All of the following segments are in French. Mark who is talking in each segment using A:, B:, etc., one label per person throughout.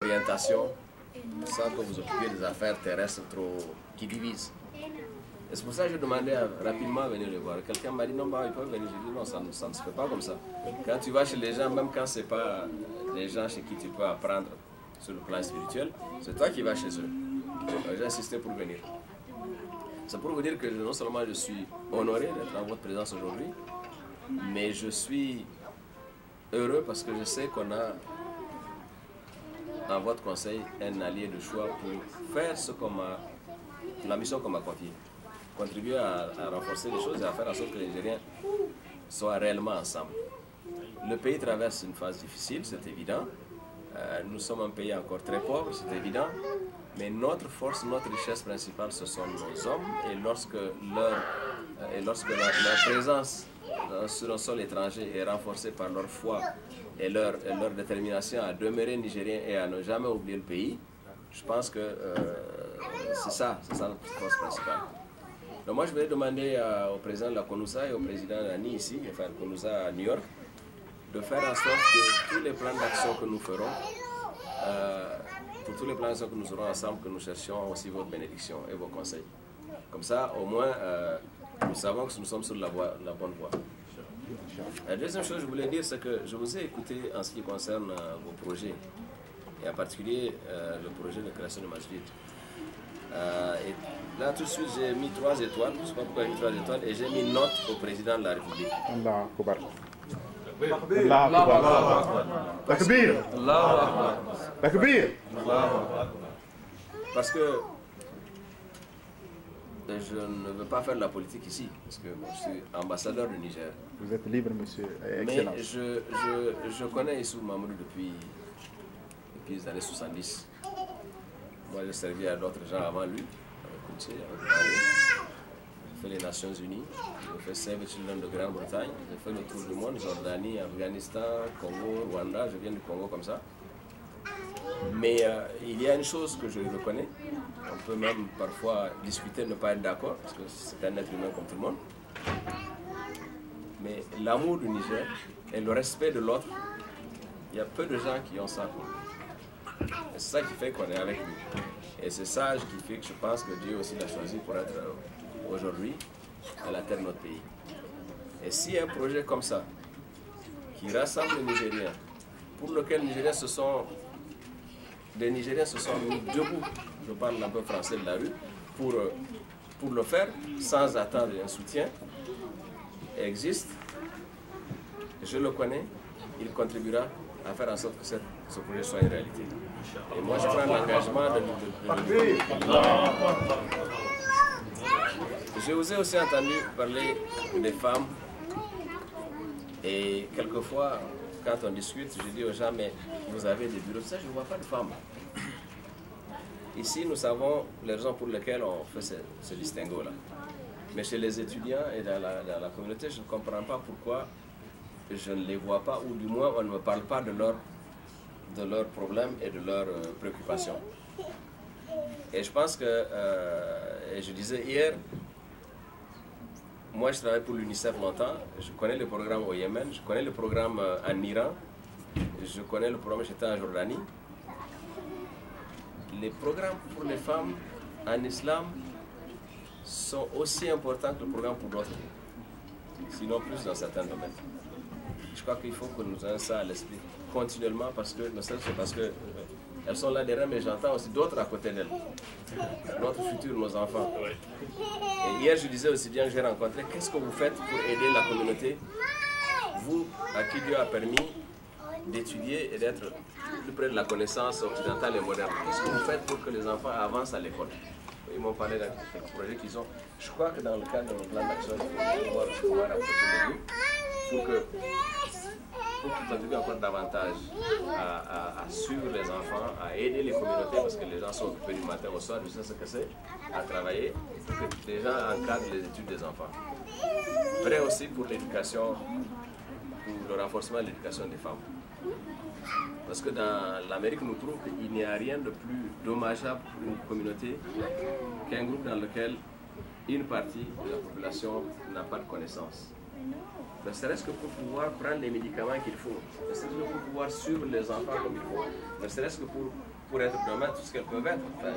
A: orientation sans que vous occupiez des affaires terrestres trop qui divisent. Et c'est pour ça que je demandais rapidement à venir les voir. Quelqu'un m'a dit non, bah, ils peuvent venir. J'ai dit non, ça ne se fait pas comme ça. Quand tu vas chez les gens, même quand ce n'est pas les gens chez qui tu peux apprendre sur le plan spirituel, c'est toi qui vas chez eux. J'ai insisté pour venir. C'est pour vous dire que non seulement je suis honoré d'être en votre présence aujourd'hui, mais je suis heureux parce que je sais qu'on a dans votre conseil un allié de choix pour faire la mission qu'on m'a confiée. Contribuer à renforcer les choses et à faire en sorte que les Nigériens soient réellement ensemble. Le pays traverse une phase difficile, c'est évident. Nous sommes un pays encore très pauvre, c'est évident. Mais notre force, notre richesse principale, ce sont nos hommes. Et lorsque leur présence sur un sol étranger est renforcée par leur foi et leur détermination à demeurer nigériens et à ne jamais oublier le pays, je pense que c'est ça notre force principale. Donc moi, je vais demander au président de la CONUSA et au président d'ANI ici, enfin CONUSA à New York, de faire en sorte que tous les plans d'action que nous ferons, pour tous les plans d'action que nous aurons ensemble, que nous cherchions aussi votre bénédiction et vos conseils. Comme ça, au moins, nous savons que nous sommes sur la bonne voie. La deuxième chose que je voulais dire, c'est que je vous ai écouté en ce qui concerne vos projets, et en particulier le projet de création de masjid. Et là, tout de suite, j'ai mis 3 étoiles, je ne sais pas pourquoi j'ai mis 3 étoiles, et j'ai mis note au président de la République.
B: Allah Akbar. Allah Akbar. Takbir. Allah Akbar. Takbir.
A: Parce que je ne veux pas faire de la politique ici, parce que je suis ambassadeur du Niger.
B: Vous êtes libre, monsieur.
A: Mais je connais Issou Mamoudou depuis les années 70. Moi, j'ai servi à d'autres gens avant lui, avec Koutié, avec Barré. J'ai fait les Nations Unies, j'ai fait Save the Children de Grande-Bretagne, j'ai fait le tour du monde, Jordanie, Afghanistan, Congo, Rwanda, je viens du Congo comme ça. Mais il y a une chose que je reconnais, on peut même parfois discuter, ne pas être d'accord, parce que c'est un être humain comme tout le monde. Mais l'amour du Niger et le respect de l'autre, il y a peu de gens qui ont ça. C'est ça qui fait qu'on est avec lui. Et c'est ça qui fait que je pense que Dieu aussi l'a choisi pour être aujourd'hui à la tête de notre pays. Et s'il y a un projet comme ça, qui rassemble les Nigériens, pour lequel des Nigériens se sont mis debout, je parle un peu français de la rue, pour le faire, sans attendre un soutien, existe, je le connais, il contribuera à faire en sorte que ce projet soit une réalité. Et moi, je prends l'engagement de Je vous ai aussi entendu parler des femmes, et quelquefois, quand on discute, je dis aux gens, mais vous avez des bureaux, ça, je ne vois pas de femmes. Ici, nous savons les raisons pour lesquelles on fait ce distinguo-là. Mais chez les étudiants et dans la communauté, je ne comprends pas pourquoi je ne les vois pas, ou du moins on ne me parle pas de leurs problèmes et de leurs préoccupations. Et je pense que, et je disais hier, moi je travaille pour l'UNICEF longtemps, je connais le programme au Yémen, je connais le programme en Iran, je connais le programme, j'étais en Jordanie. Les programmes pour les femmes en islam sont aussi importants que le programme pour d'autres, sinon plus dans certains domaines. Je crois qu'il faut que nous ayons ça à l'esprit continuellement, parce que, ne serait-ce que parce que elles sont là derrière, mais j'entends aussi d'autres à côté d'elles. Notre futur, nos enfants. Et hier, je disais aussi bien que j'ai rencontré, qu'est-ce que vous faites pour aider la communauté, vous, à qui Dieu a permis d'étudier et d'être plus près de la connaissance occidentale et moderne. Qu'est-ce que vous faites pour que les enfants avancent à l'école? Ils m'ont parlé d'un projet qu'ils ont. Je crois que dans le cadre de mon plan d'action, il faut pouvoir rapprocher de lui pour qu'ils contribuent encore davantage à suivre les enfants, à aider les communautés, parce que les gens sont occupés du matin au soir, je sais ce que c'est, à travailler, pour que les gens encadrent les études des enfants. Vrai aussi pour l'éducation, pour le renforcement de l'éducation des femmes. Parce que dans l'Amérique nous prouve qu'il n'y a rien de plus dommageable pour une communauté qu'un groupe dans lequel une partie de la population n'a pas de connaissances. ne serait-ce que pour pouvoir prendre les médicaments qu'il faut, ne serait-ce que pour pouvoir suivre les enfants comme il faut, ne serait-ce que pour être vraiment tout ce qu'elles peuvent être. Enfin,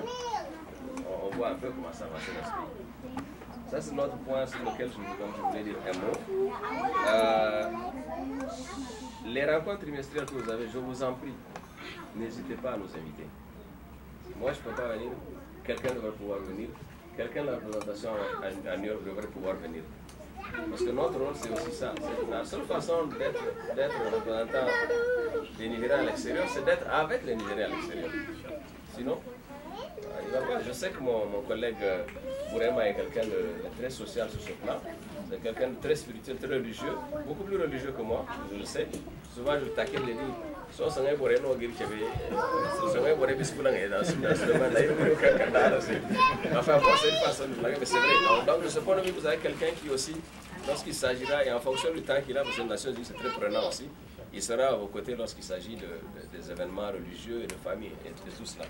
A: on voit un peu comment ça va dans ce pays. Ça, c'est notre point sur lequel je voulais dire un mot. Les rencontres trimestrielles que vous avez, je vous en prie, n'hésitez pas à nous inviter. Moi, je ne peux pas venir, quelqu'un devrait pouvoir venir, quelqu'un de la représentation à New York devrait pouvoir venir. Parce que notre rôle, c'est aussi ça. La seule façon d'être représentant des Nigériens à l'extérieur, c'est d'être avec les Nigériens à l'extérieur. Sinon, il va pas. Je sais que mon collègue Bourema est quelqu'un de très social sur ce plan. C'est quelqu'un de très spirituel, très religieux, beaucoup plus religieux que moi, je le sais. Souvent, je le taquine et dis, so sangai Bourema au Guilchebe, sangai Bourema bisculang et dans ce domaine, enfin, c'est une façon de blaguer, mais c'est vrai. Donc, de ce point de vue, vous avez quelqu'un qui aussi, lorsqu'il s'agira, et en fonction du temps qu'il a, parce que les Nations Unies, c'est très prenant aussi, il sera à vos côtés lorsqu'il s'agit des événements religieux et de famille et de tout cela.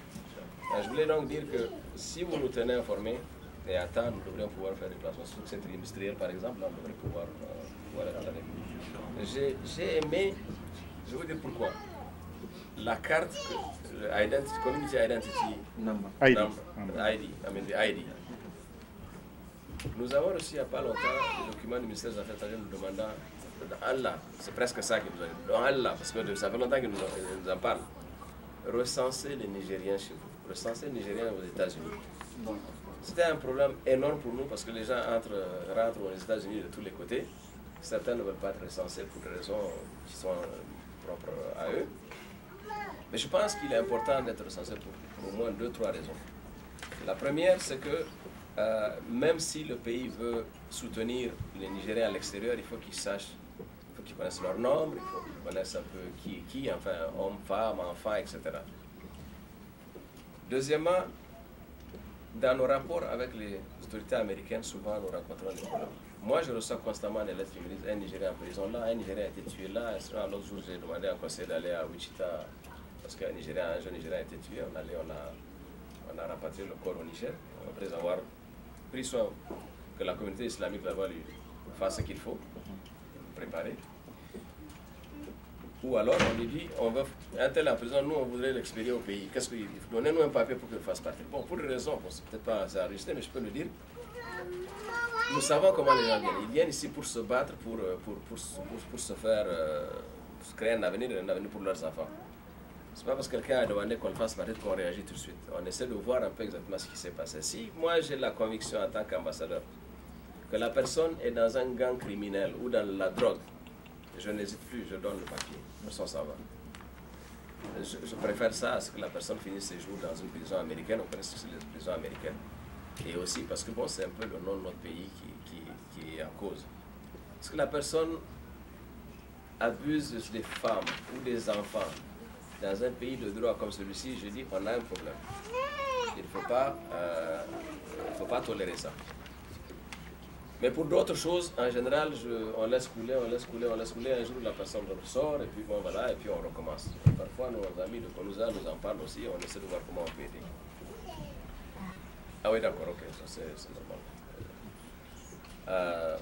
A: Je voulais donc dire que si vous nous tenez informés, et à temps, nous devrions pouvoir faire des placements sur le centre industriel, par exemple, là, on devrait pouvoir être avec vous. J'ai aimé, je vais vous dire pourquoi, la carte, Community Identity Number, ID. Nous avons reçu il n'y a pas longtemps le document du ministère des Affaires étrangères nous demandant, Allah, c'est presque ça qu'il nous a dit, Allah, parce que ça fait longtemps qu'il nous en parle, recenser les Nigériens chez vous, recenser les Nigériens aux États-Unis. C'était un problème énorme pour nous parce que les gens rentrent aux États-Unis de tous les côtés. Certains ne veulent pas être recensés pour des raisons qui sont propres à eux. Mais je pense qu'il est important d'être recensé pour au moins 2-3 raisons. La première, c'est que même si le pays veut soutenir les Nigériens à l'extérieur, il faut qu'ils sachent, il faut qu'ils connaissent leur nombre, il faut qu'ils connaissent un peu qui est qui, enfin, hommes, femmes, enfants, etc. Deuxièmement, dans nos rapports avec les autorités américaines, souvent nous rencontrons des problèmes. Moi, je reçois constamment des lettres qui me disent un Nigérien en prison là, un Nigérien a été tué là. L'autre jour, j'ai demandé un conseil d'aller à Wichita parce qu'un jeune Nigérien a été tué. On a rapatrié le corps au Niger après avoir pris soin que la communauté islamique là-bas lui fasse ce qu'il faut, préparer. Ou alors on lui dit, on veut un tel en prison, nous on voudrait l'expédier au pays. Qu'est-ce qu'il faut? Donnez-nous un papier pour qu'il fasse partie. Bon, pour des raisons, bon, c'est peut-être pas enregistré, mais je peux le dire. Nous savons comment les gens viennent. Ils viennent ici pour se battre, pour se faire, pour se créer un avenir pour leurs enfants. Ce n'est pas parce que quelqu'un a demandé qu'on le fasse partie qu'on réagit tout de suite. On essaie de voir un peu exactement ce qui s'est passé. Si moi j'ai la conviction en tant qu'ambassadeur que la personne est dans un gang criminel ou dans la drogue, je n'hésite plus, je donne le papier. La personne s'en va. Je préfère ça à ce que la personne finisse ses jours dans une prison américaine. On connaît ce que c'est les prisons américaines. Et aussi parce que bon, c'est un peu le nom de notre pays qui est en cause. Est-ce que la personne abuse des femmes ou des enfants dans un pays de droit comme celui-ci, je dis qu'on a un problème. Il ne faut pas tolérer ça. Mais pour d'autres choses, en général, on laisse couler, un jour la personne ressort, et puis bon voilà, et puis on recommence. Et parfois nos amis de Konouza nous en parlent aussi, on essaie de voir comment on peut aider. Ah oui, d'accord, ok, ça c'est normal.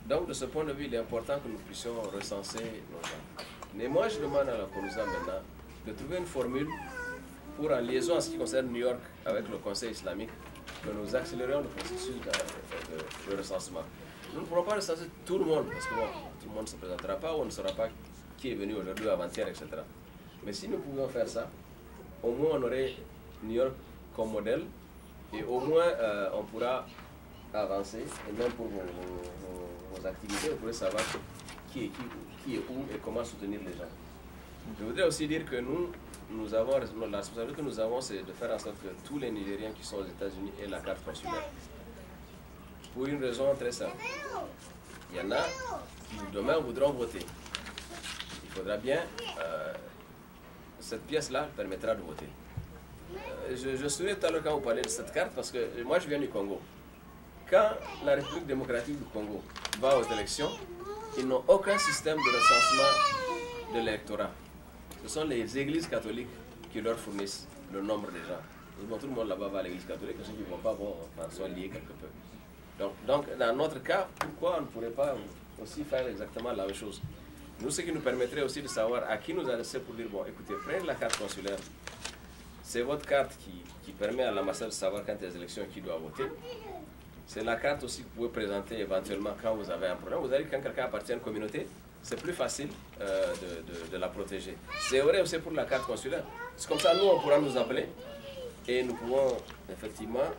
A: Donc de ce point de vue, il est important que nous puissions recenser nos gens. Mais moi je demande à la Konouza maintenant de trouver une formule pour, en liaison en ce qui concerne New York avec le Conseil islamique, que nous accélérions le processus de recensement. Nous ne pourrons pas recenser tout le monde, parce que bon, tout le monde ne se présentera pas, ou on ne saura pas qui est venu aujourd'hui, avant-hier, etc. Mais si nous pouvions faire ça, au moins on aurait New York comme modèle, et au moins on pourra avancer, et même pour vos activités, vous pourrez savoir qui est où et comment soutenir les gens. Je voudrais aussi dire que nous avons, la responsabilité que nous avons, c'est de faire en sorte que tous les Nigériens qui sont aux États-Unis aient la carte consulaire. Pour une raison très simple. Il y en a qui demain voudront voter. Il faudra bien, cette pièce-là permettra de voter. Je souris tout à l'heure quand vous parlez de cette carte parce que moi je viens du Congo. Quand la République démocratique du Congo va aux élections, ils n'ont aucun système de recensement de l'électorat. Ce sont les églises catholiques qui leur fournissent le nombre de gens. Bon, tout le monde là-bas va à l'église catholique, ceux qui ne vont pas sont liés quelque peu. Donc, dans notre cas, pourquoi on ne pourrait pas aussi faire exactement la même chose? Nous, ce qui nous permettrait aussi de savoir à qui nous adresser pour dire, bon, écoutez, prenez la carte consulaire. C'est votre carte qui permet à l'ambassade de savoir quand il y a des élections qui doit voter. C'est la carte aussi que vous pouvez présenter éventuellement quand vous avez un problème. Vous avez dit quand quelqu'un appartient à une communauté, c'est plus facile de la protéger. C'est vrai aussi pour la carte consulaire. C'est comme ça, nous, on pourra nous appeler et nous pouvons effectivement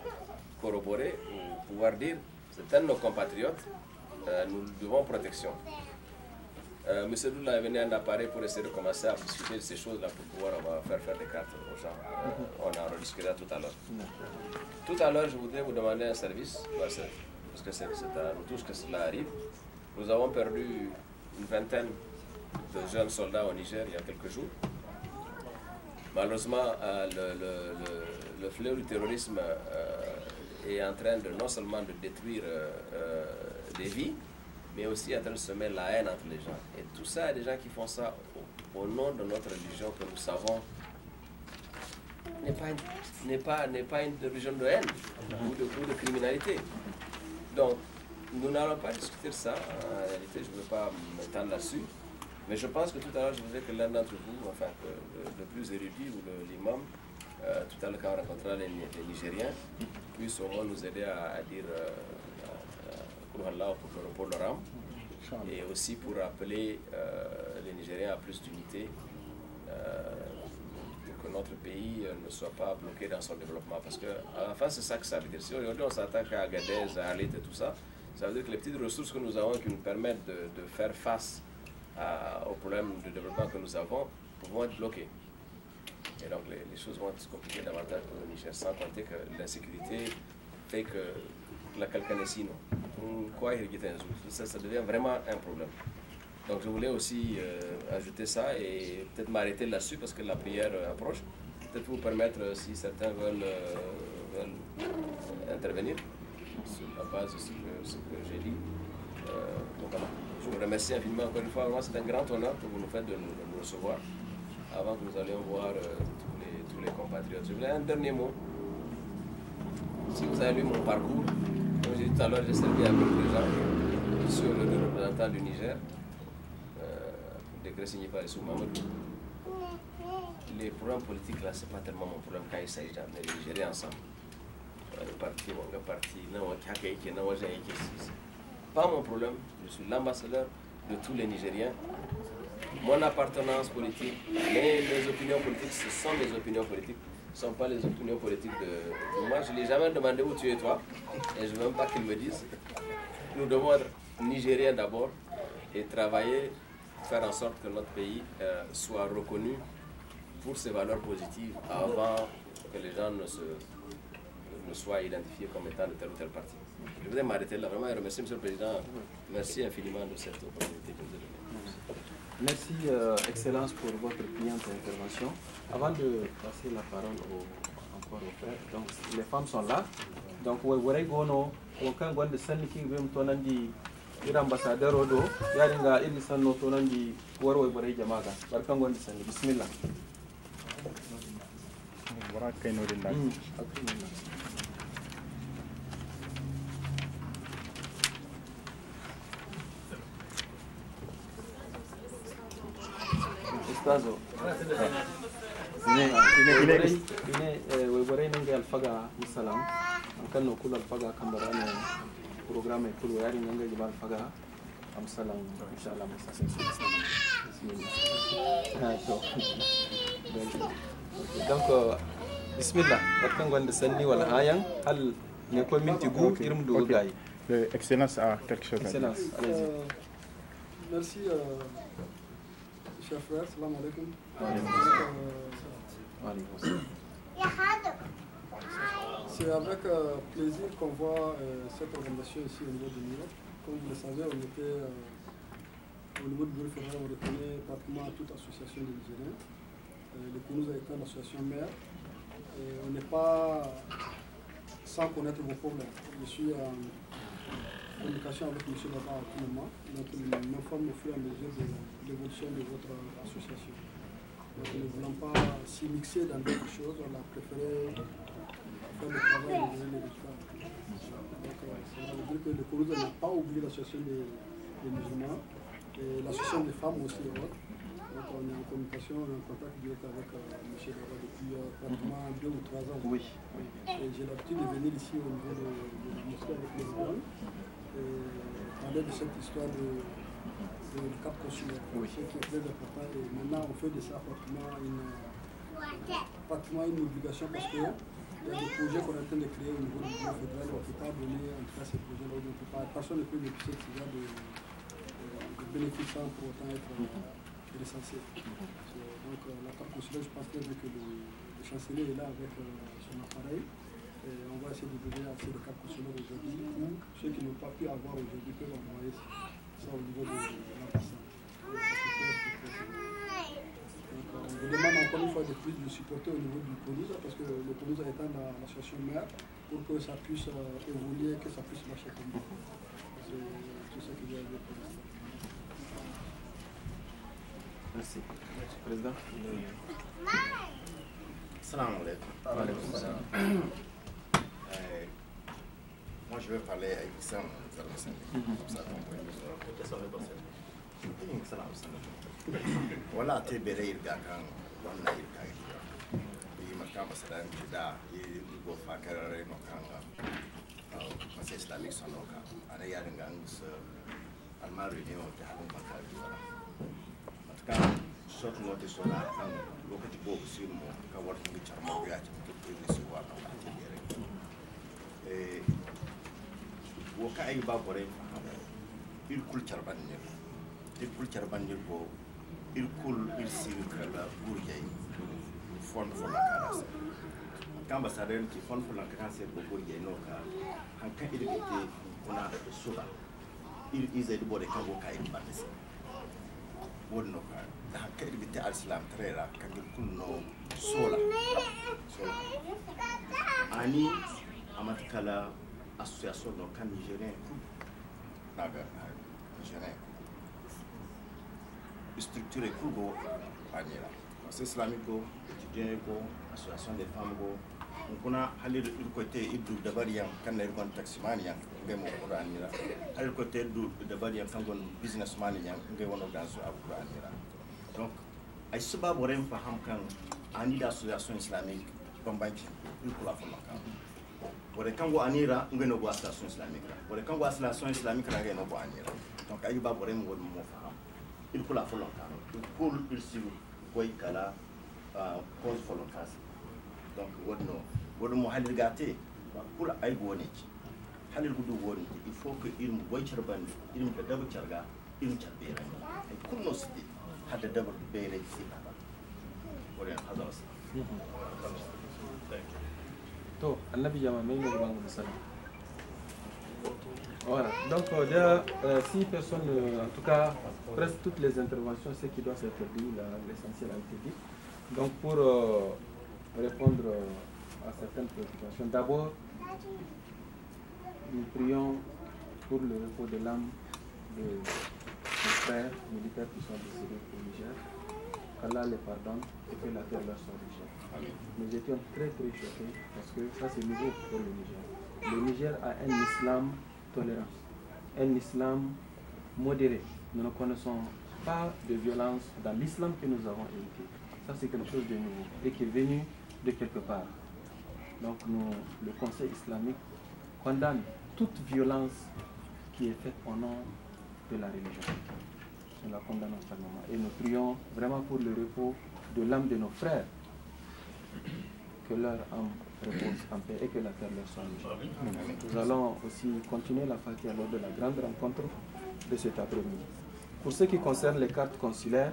A: corroborer ou pouvoir dire, c'est un de nos compatriotes, nous devons protection. M. Doula est venu à un appareil pour essayer de commencer à discuter de ces choses-là pour pouvoir faire des cartes aux gens. On en rediscutera tout à l'heure. Tout à l'heure, je voudrais vous demander un service, parce que c'est à nous tous que cela arrive. Nous avons perdu une vingtaine de jeunes soldats au Niger il y a quelques jours. Malheureusement, le fléau du terrorisme est en train de non seulement de détruire des vies, mais aussi en train de semer la haine entre les gens. Et tout ça, il y a des gens qui font ça au nom de notre religion que nous savons n'est pas une religion de haine ou de criminalité. Donc, nous n'allons pas discuter de ça. En réalité, je ne veux pas m'étendre là-dessus. Mais je pense que tout à l'heure, je voudrais que l'un d'entre vous, enfin, que le plus érudit ou l'imam, tout à l'heure, quand on rencontrera les Nigériens, puisse au moins nous aider à dire pour leur âme, et aussi pour appeler les Nigériens à plus d'unité, pour que notre pays ne soit pas bloqué dans son développement. Parce qu'à la fin, c'est ça que ça veut dire. Si aujourd'hui on s'attaque à Agadez, à Arlit et tout ça, ça veut dire que les petites ressources que nous avons qui nous permettent de faire face aux problèmes de développement que nous avons vont être bloqués. Et donc les choses vont être compliquées davantage pour le Niger, sans compter que l'insécurité fait que la calcanésie, ça devient vraiment un problème. Donc je voulais aussi ajouter ça et peut-être m'arrêter là-dessus parce que la prière approche. Peut-être vous permettre, si certains veulent intervenir sur la base de ce que j'ai dit. Donc voilà. Je vous remercie infiniment encore une fois. Vraiment, c'est un grand honneur que vous nous faites de nous recevoir avant que nous allions voir tous les compatriotes. Je voulais un dernier mot. Si vous avez lu mon parcours, comme j'ai dit tout à l'heure, j'ai servi à beaucoup de gens sur le représentant du Niger, le décret signé par Issou Mamadou. Les problèmes politiques, là, ce n'est pas tellement mon problème quand il s'agit d'amener les Nigériens ensemble. Le parti, mon parti, pas mon problème, je suis l'ambassadeur de tous les Nigériens. Mon appartenance politique, mes opinions politiques, ce sont mes opinions politiques. Ce ne sont pas les opinions politiques de moi. Je ne l'ai jamais demandé où tu es toi, et je ne veux même pas qu'ils me disent. Nous devons être Nigériens d'abord et travailler, faire en sorte que notre pays soit reconnu pour ses valeurs positives avant que les gens ne soient identifiés comme étant de tel ou tel parti. Je voudrais m'arrêter là vraiment et remercier M. le Président. Merci infiniment de cette opportunité que vous avez donnée.
C: Merci, Excellence, pour votre brillante intervention. Avant de passer la parole encore aux frères, donc les femmes sont là. Donc, vous voyez que aucun de Saniki vient tonandi l'ambassadeur Odo, Yaringa Edison no tonandi, Warway Boré Jamaga, Barkangon de Sani, Bismillah. Stazo. Webore nange alfaga musalam ankan no kula alfaga kambarane programme kulu yari nange jibal alfaga amsalam inshallah donc bismillah barkan gonde sanni wala ayan hal ne ko minti gu irum do gay
B: Excellence a quelque chose à dire.
C: Excellence, allez-y.
D: Merci chers frères, salam alaikum. C'est avec plaisir qu'on voit cette organisation ici au niveau du Niger. Comme vous le savez, on était au niveau du bureau fédéral, on retenait pratiquement toute association de Nigériens. Le PNUS a été une association mère. On n'est pas sans connaître vos problèmes. Je suis en communication avec M. Baba à tout moment. Donc, il m'informe au fur et à mesure de l'évolution de votre association. Donc, ne voulant pas s'y mixer dans d'autres choses, on a préféré faire le travail et donner les résultats. Donc, Ça veut dire que le Kourouza n'a pas oublié l'association des musulmans, et l'association des femmes aussi. Donc on est en communication, on est en contact direct avec M. Daba depuis pratiquement 2 ou 3 ans.
C: Oui.
D: Et j'ai l'habitude de venir ici au niveau de la mosquée avec les gens et parler de cette histoire de cap consulaire. Ce qui est très important. Et maintenant on fait de ça pratiquement une obligation parce que il y a des projets qu'on est en train de créer au niveau du gouvernement fédéral. On ne peut pas donner en tout cas ces projets-là. Personne ne peut bénéficier de ce genre de bénéfices sans pour autant être recensé. Donc la carte consulaire, je pense que le chancelier est là avec son appareil. Et on va essayer de donner assez de cartes consulaires aujourd'hui ou ceux qui n'ont pas pu avoir aujourd'hui peuvent envoyer ça au niveau de l'ambassade. On vous demande encore une fois de plus de supporter au niveau du Kourouza parce que le Kourouza étant l'association mère pour que ça puisse évoluer, que ça puisse marcher comme ça. C'est tout ce que j'ai à dire pour l'instant.
C: Merci. Président.
E: Salam alaikum. Moi je vais parler avec Issam Zalmassani. Voilà, tu es béré il gagne, on a il gagne. Il m'a quand même dit da, il faut faire carrière no kanga. C'est islamique son nom. Ana yarin gangs almaru ne o ta hadin bakari. Kan short notice on that and look at the book see more ka what we charm ya ci ke ni su wa na ta yare wo ka ay ba bore il kul charban ne bo il kul il sil kala burjay fon la kala kan ba sadar ki fon la kala se bo burjay no ka han kan idike kuna da suba il izai do bore kan go ka in bandese wonno ka hakka ibite al-islam trera kangir kunno sola ani amatkala association no kan nigérien naga nigérien structure kugo anira c'est islamique go étudiant go association des femmes go kuna halir côté ibdu dabariyan kan na irgon taximaniyan ngai mo quranira halir côté ibdu dabariyan kan gon businessmaniyan ngai wono danso quranira donc ay suba borem faham kan ani da association islamique bambanci ko la fama kan bore kan go anira ngai no go association islamique bore kan go association islamique ngai no go anira donc ay ba borem won mo faham il ko la fama kan ko il siru koy kala cause follow kas donc wonno mo halir gate pour ay woni halir gudu woni il faut que ilmu boy charbandi ilmu da dabu charga ilmu charbera ay kunno sidi hada dabu bere sidi wala hada wasa
C: to annabi jama may no bangu salam. Voilà, donc 6 personnes, en tout cas presque toutes les interventions, ce qui doit être dit, l'essentiel a été dit. Donc pour répondre à certaines préoccupations, d'abord nous prions pour le repos de l'âme de nos frères militaires qui sont décédés au Niger, qu'Allah les pardonne et que la terre leur soit richée. Nous étions très choqués parce que ça c'est nouveau pour le Niger. Le Niger a un islam tolérant, un islam modéré. Nous ne connaissons pas de violence dans l'islam que nous avons hérité. Ça c'est quelque chose de nouveau et qui est venu de quelque part. Donc le Conseil islamique condamne toute violence qui est faite au nom de la religion. Nous la condamnons fermement et nous prions vraiment pour le repos de l'âme de nos frères, que leur âme repose en paix et que la terre leur soit riche. Nous allons aussi continuer la Fatiha lors de la grande rencontre de cet après-midi. Pour ce qui concerne les cartes consulaires,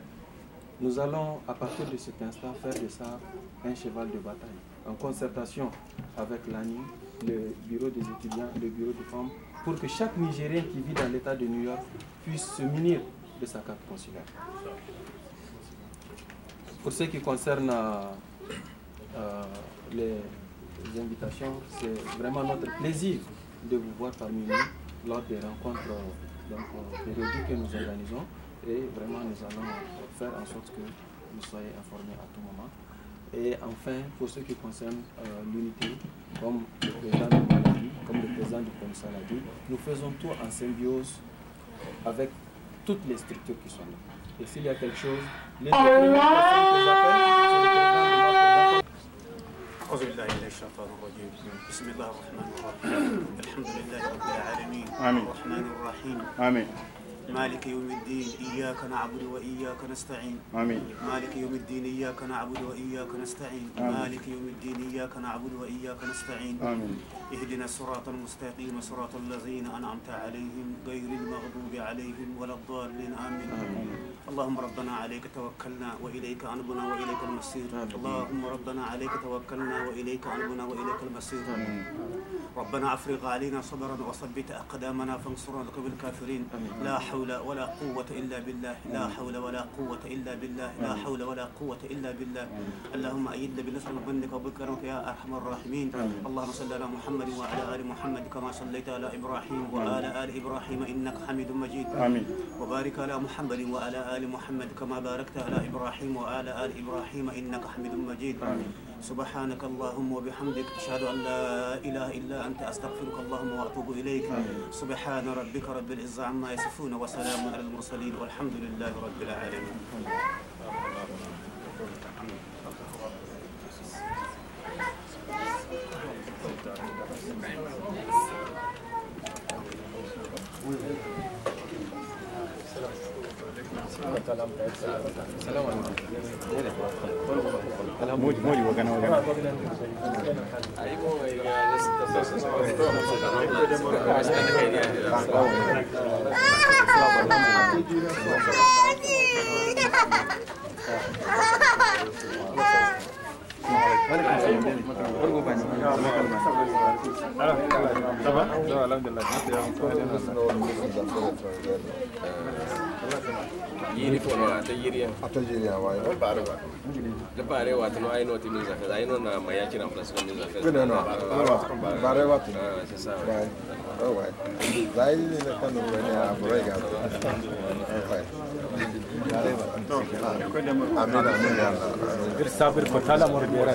C: nous allons à partir de cet instant faire de ça un cheval de bataille, en concertation avec l'ANI, le bureau des étudiants, le bureau des femmes, pour que chaque Nigérien qui vit dans l'État de New York puisse se munir de sa carte consulaire. Pour ce qui concerne les invitations, c'est vraiment notre plaisir de vous voir parmi nous lors des rencontres périodiques que nous organisons et vraiment nous allons faire en sorte que vous soyez informés à tout moment. Et enfin, pour ce qui concerne l'unité, comme le président nous l'a dit, comme le président du commissaire l'a dit, nous faisons tout en symbiose avec toutes les structures qui sont là. Et s'il y a quelque chose, les premières personnes que j'appelle, c'est le président de
F: أعوذ بالله من الشيطان الرجيم بسم الله الرحمن الرحيم الحمد لله رب العالمين الرحمن الرحيم آمين مالك يوم الدين إياك نعبد وإياك نستعين آمين مالك يوم الدين إياك نعبد وإياك نستعين مالك يوم الدين إياك نعبد وإياك نستعين آمين اهدنا الصراط المستقيم صراط الذين أنعمت عليهم غير المغضوب عليهم ولا الضالين آمين اللهم ربنا عليك توكلنا وإليك أنبنا وإليك المصير اللهم ربنا عليك توكلنا وإليك أنبنا وإليك المصير ربنا أفرغ علينا صبرا وثبت أقدامنا فانصرنا لقوم الكافرين لا حول ولا قوة إلا بالله لا حول ولا قوة إلا بالله لا حول ولا قوة إلا بالله اللهم أيدنا بنصر منك وبكرمك يا أرحم الراحمين اللهم صل على محمد وعلى آل محمد كما صليت على إبراهيم وعلى آل إبراهيم إنك حميد مجيد آمين وبارك على محمد وعلى آل محمد كما باركت على إبراهيم وعلى آل إبراهيم إنك حميد مجيد سبحانك اللهم وبحمدك أشهد أن لا إله إلا أنت أستغفرك اللهم وأتوب إليك سبحان ربك رب العزة عما يصفون وسلام على المرسلين والحمد لله رب العالمين.
A: Yiri fono ata yiri
E: waaye loolu baare waat
A: le pare waat no ay noti mise affaire ay non na maya ci remplace comme mise affaire
E: non baare waat
A: c'est ça
E: ouais zai ne kan no ne a brega amin amin ya Allah bir sabir ko tala mordera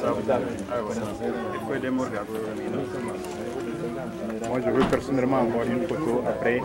B: Moi je veux personnellement avoir une photo après